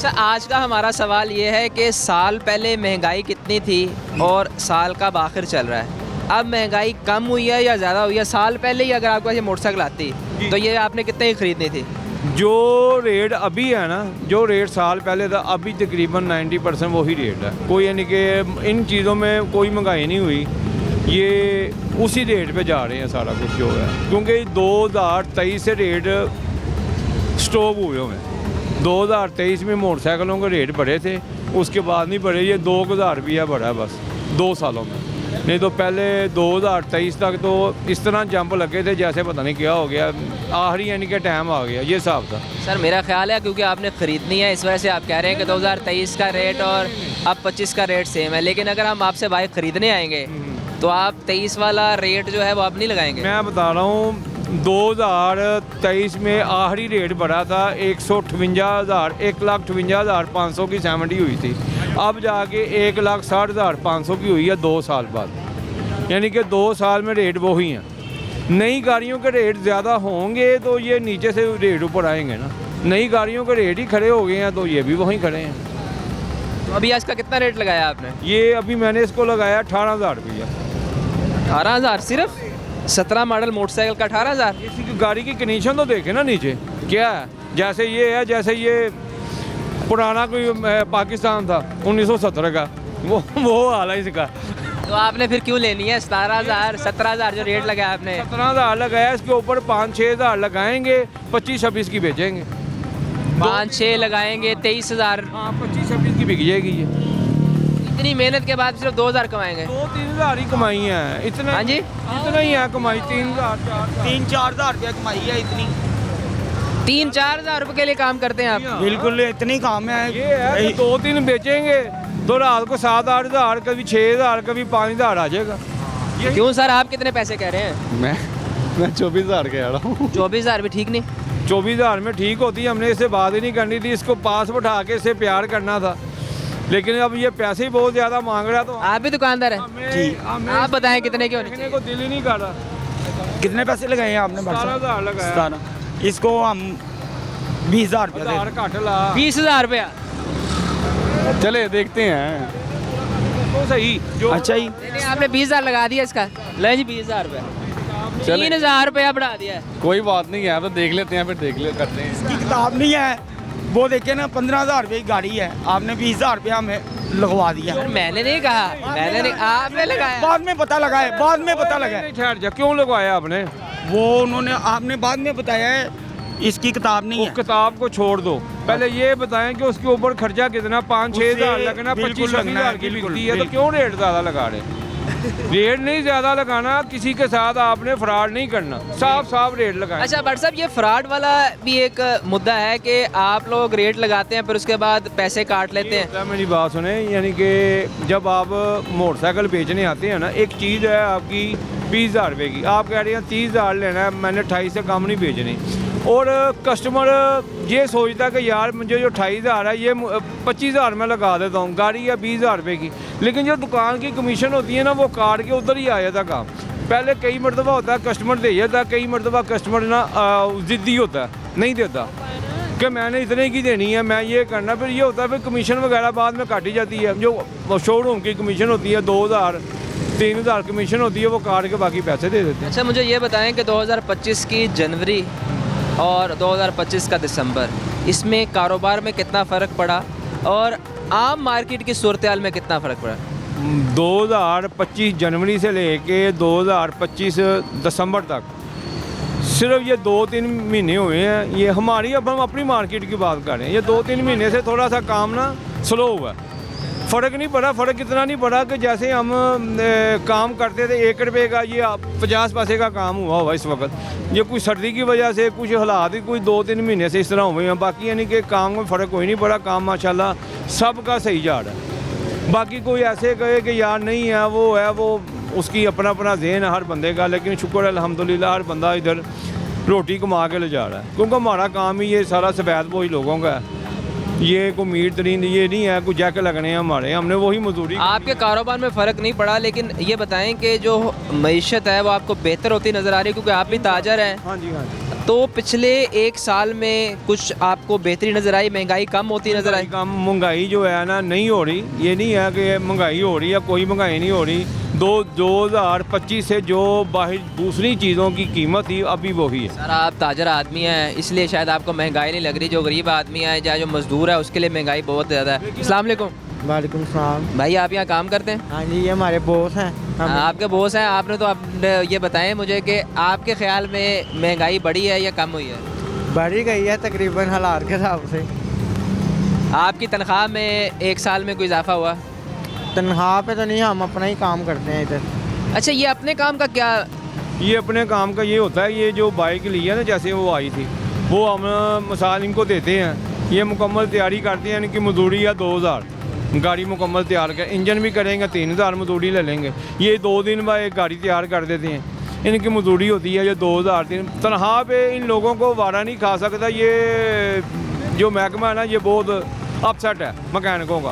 अच्छा, आज का हमारा सवाल ये है कि साल पहले महंगाई कितनी थी और साल का आखिर चल रहा है, अब महंगाई कम हुई है या ज़्यादा हुई है? साल पहले ही अगर आपको ये मोटरसाइकिल आती तो ये आपने कितने की खरीदनी थी? जो रेट अभी है ना, जो रेट साल पहले था, अभी तकरीबन 90% वही रेट है। कोई यानी कि इन चीज़ों में कोई महंगाई नहीं हुई, ये उसी रेट पे जा रहे हैं सारा कुछ जो है, क्योंकि 2023 से रेट स्टॉप हुए हुए हैं। 2023 में मोटरसाइकिलों के रेट बढ़े थे, उसके बाद नहीं बढ़े। ये 2000 रुपया बढ़ा है बस 2 सालों में, नहीं तो पहले 2023 तक तो इस तरह जंप लगे थे जैसे पता नहीं क्या हो गया, आखिरी यानी कि टाइम आ गया, ये हिसाब था। सर मेरा ख्याल है क्योंकि आपने ख़रीदनी है इस वजह से आप कह रहे हैं कि 2023 का रेट और अब 25 का रेट सेम है, लेकिन अगर हम आपसे बाइक ख़रीदने आएंगे तो आप 23 वाला रेट जो है वो आप नहीं लगाएंगे? मैं बता रहा हूँ 2023 में आखिरी रेट बढ़ा था 1,58,500 की 70 हुई थी, अब जाके 1,60,500 की हुई है 2 साल बाद, यानी कि 2 साल में रेट वही हैं। नई गाड़ियों के रेट ज़्यादा होंगे तो ये नीचे से रेट ऊपर आएंगे ना, नई गाड़ियों के रेट ही खड़े हो गए हैं तो ये भी वहीं खड़े हैं। तो अभी आज का कितना रेट लगाया आपने? ये अभी मैंने इसको लगाया 18,000 रुपया। 18,000 सिर्फ? 17 मॉडल मोटरसाइकिल का 18,000? इसी की गाड़ी की कंडीशन तो देखे ना नीचे क्या है, जैसे ये है, जैसे ये पुराना कोई पाकिस्तान था 1970 का, वो हाल है इसका। तो आपने फिर क्यों लेनी है? 17,000 17,000 जो रेट लगाया आपने? 17,000 लगाया, इसके ऊपर 5-6 हज़ार लगाएंगे, 25-26 की बेचेंगे। 5-6 लगाएंगे 23,000। हाँ, 25-26 की बिक जाएगी ये। इतनी मेहनत के बाद सिर्फ 2,000 कमाएंगे? 2-3 हज़ार ही कमाई है, इतना। हाँ जी, इतना ही है कमाई, 3-4 हज़ार रुपया कमाई है इतनी। 3-4 हज़ार रुपये के लिए काम करते हैं आप? बिल्कुल इतनी काम है। ये है कि 2-3 बेचेंगे तो रात को 7-8 हज़ार, कभी 6 हज़ार, कभी 5 हज़ार आ जाएगा। क्यों सर, आप कितने पैसे कह रहे हैं? मैं 24,000 कह रहा हूँ। 24,000 भी ठीक नहीं? 24,000 में ठीक होती, हमने इससे बात ही नहीं करनी थी, इसको पास बैठा के इससे प्यार करना था, लेकिन अब ये पैसे ही बहुत ज़्यादा मांग रहा तो आप भी दुकानदार हैं? जी, आप बताएं कितने की होनी देखने चाहिए? को दिल ही नहीं कर रहा। कितने पैसे लगाए हैं आपने? 17,000 लगाया। 17। इसको हम 20,000 रुपया दे। 1000 घट ला 20,000 रुपया? चले देखते हैं। तो सही जो अच्छा ही नहीं, आपने 20,000 लगा दिया इसका। ले जी 20,000 रुपया, 3,000 रुपया बढ़ा दिया है। कोई बात नहीं है, तो देख लेते हैं, फिर करते हैं। इसकी किताब नहीं है, वो देखिए ना 15,000 रुपये की गाड़ी है, आपने 20,000 रुपया हमें लगवा दिया। सर मैंने नहीं कहा, मैंने नहीं, आपने लगाया। बाद में पता लगा है, बाद में पता लगा है। नहीं, ठहर जा, क्यों लगवाया आपने? वो उन्होंने आपने बाद में बताया है इसकी किताब नहीं उस है। किताब को छोड़ दो, पहले ये बताएं कि उसके ऊपर खर्चा कितना, 5-6 हज़ार उससे लगना, बिल्कुल 25-26 लगना है, हज़ार की बिल्कुल, बिकती है, तो बिल्कुल। क्यों रेट ज़्यादा लगा रहे? रेट नहीं ज़्यादा लगाना, किसी के साथ आपने फ्रॉड नहीं करना, साफ साफ रेट लगाएं। अच्छा बट साहब, ये फ्रॉड वाला भी एक मुद्दा है कि आप लोग रेट लगाते हैं फिर उसके बाद पैसे काट लेते हैं। होता है, मेरी बात सुने, यानी कि जब आप मोटरसाइकिल बेचने आते हैं ना, एक चीज़ है आपकी 20,000 रुपये की, आप कह रहे हैं 30,000 लेना है, मैंने 28 से कम नहीं बेचनी, और कस्टमर ये सोचता है कि यार मुझे जो 28,000 है ये 25,000 में लगा देता हूँ, गाड़ी है 20,000 रुपये की, लेकिन जो दुकान की कमीशन होती है ना, वो काट के उधर ही आ जाता काम। पहले कई मरतबा होता है कस्टमर दे जाता है, कई मरतबा कस्टमर ना ज़िद्दी होता है, नहीं देता कि मैंने इतने की देनी है, मैं ये करना, फिर ये होता है फिर कमीशन वगैरह बाद में काटी जाती है। जो शोरूम की कमीशन होती है 2,000-3,000 कमीशन होती है, वो काट के बाकी पैसे दे देते हैं। अच्छा मुझे ये बताएं कि 2025 की जनवरी और 2025 का दिसंबर, इसमें कारोबार में कितना फ़र्क पड़ा और आम मार्केट की सूरत हाल में कितना फ़र्क पड़ा? 2025 जनवरी से लेके 2025 दिसंबर तक सिर्फ ये 2-3 महीने हुए हैं, ये हमारी, अब हम अपनी मार्केट की बात कर रहे हैं, ये 2-3 महीने से थोड़ा सा काम ना स्लो हुआ। फ़र्क नहीं पड़ा, फ़र्क इतना नहीं पड़ा कि जैसे हम काम करते थे 1 रुपये का, ये 50 पैसे का काम हुआ इस वक्त। ये कुछ सर्दी की वजह से, कुछ हालात ही कुछ 2-3 महीने से इस तरह हुए हैं, बाकी यानी कि काम में फ़र्क कोई नहीं पड़ा, काम माशाल्लाह सबका सही जा रहा है। बाकी कोई ऐसे कहे कि यार नहीं है, वो है, वो उसकी अपना अपना ज़हन है हर बंदे का, लेकिन शुक्र है अल्हम्दुलिल्लाह हर बंदा इधर रोटी कमा के ले जा रहा है, क्योंकि हमारा काम ही ये सारा सफ़ेद बोझ लोगों का है, ये कोई मीर तरीन ये नहीं है, कोई जैक लगने हैं हमारे, हमने वही मजदूरी। आपके कारोबार में फ़र्क नहीं पड़ा, लेकिन ये बताएं कि जो मईशत है वो आपको बेहतर होती नज़र आ रही है, क्योंकि आप भी ताजर हैं, हाँ जी, हाँ जी। तो पिछले एक साल में कुछ आपको बेहतरी नज़र आई, महंगाई कम होती नज़र आई? कम महंगाई जो है ना नहीं हो रही, ये नहीं है कि महंगाई हो रही है, कोई महंगाई नहीं हो रही। 2025 से जो बाहर दूसरी चीज़ों की कीमत थी अभी वही है। सर आप ताजर आदमी हैं इसलिए शायद आपको महंगाई नहीं लग रही, जो गरीब आदमी है या जो मजदूर है उसके लिए महंगाई बहुत ज़्यादा है। अस्सलाम वालेकुम वालेकुम सलाम। भाई, आप यहाँ काम करते हैं? हाँ जी, ये हमारे बॉस हैं। आपके बॉस हैं। आपने तो आपने ये बताएं मुझे कि आपके ख्याल में महंगाई बढ़ी है या कम हुई है? बढ़ी गई है तकरीबन हालात के हिसाब से। आपकी तनख्वाह में एक साल में कोई इजाफा हुआ? तनख्वाह पे तो नहीं, हम अपना ही काम करते हैं इधर। अच्छा, ये अपने काम का क्या? ये अपने काम का ये होता है, ये जो बाइक ली है ना, जैसे वो आई थी, वो हम मिसाल इनको देते हैं, ये मुकम्मल तैयारी करते हैं, इनकी मजदूरी है 2000, गाड़ी मुकम्मल तैयार कर, इंजन भी करेंगे 3000 मजदूरी ले लेंगे। ये 2 दिन बाद एक गाड़ी तैयार कर देते हैं, इनकी मजदूरी होती है ये 2000। तनख्वाह पे इन लोगों को वारा नहीं खा सकता। ये जो महकमा है ना, ये बहुत अपसेट है मैकेनिकों का।